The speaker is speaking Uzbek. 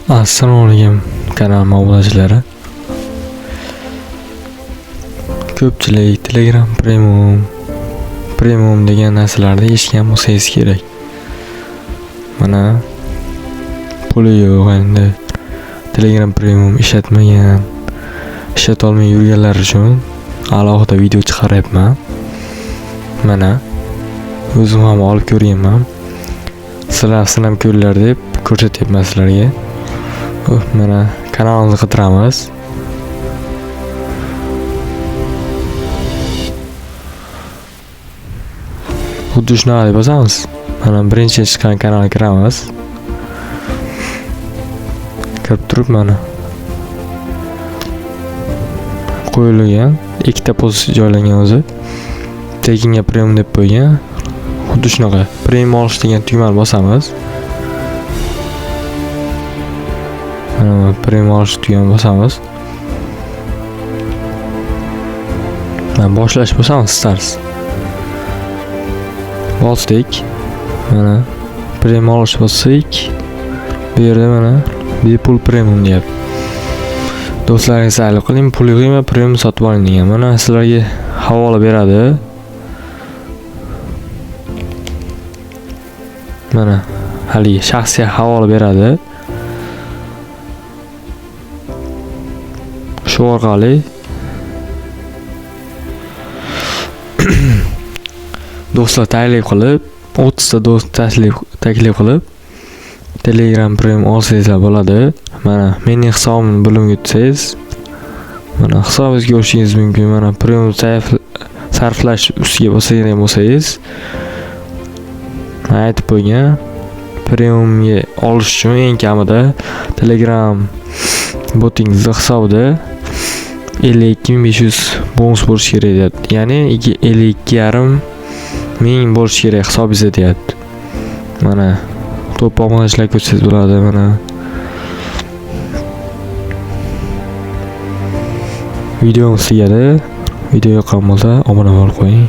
Assalomu alaykum kanal obunachilari. Ko'pchilik Telegram Premium degan narsalarni eshitgan bo'lsangiz kerak. Mana puli yo'q endi Telegram Premium ishlatolmay yurganlar uchun alohida video chiqaryapman. Mana o'zim ham olib ko'rganman. Sizlar sinab ko'rlar deb ko'rsatyapman sizlarga. Mana kanalimizni qidiramiz. Xuddi shunaqa deb bosamiz. Mana birinchi chiqqan kanalga kiramiz. Kirib turib mana qo'yilgan ikkita post joylangan o'zi. Tekinga premium deb qo'ygan. Xuddi shunaqa premium olish degan tugmani bosamiz. Mana premium olish tugmani bosamiz. Mana boshlash bosamiz start. Bosdik. Mana premium olish bossak, bu yerda mana bepul premium deyapti. Do'stlaringiz sayli qiling, pul yig'ing va premium sotib oling degan. Mana sizlarga havola beradi. Mana hali shaxsiy havola beradi. Shu orqali do'stlar taklif qilib, 30 ta do'st taklif qilib Telegram Premium olsangiz bo'ladi. Mana mening hisobimni bo'limga o'tsangiz, mana hisobingizga o'tishingiz mumkin. Mana Premium sarflash ustiga bosadigan bo'lsangiz, aytib qo'ygan. Premiumga olish uchun eng kamida Telegram botingizda hisobida 52.500 bonus bo'lishi kerak deyapti. Ya'ni 52.5 ming bo'lishi kerak hisobingizda deyapti. Mana to'p obunachilar ko'rsangiz bo'ladi. Mana videomiz tugadi. Video yoqqan bo'lsa obuna bo'lib qo'ying.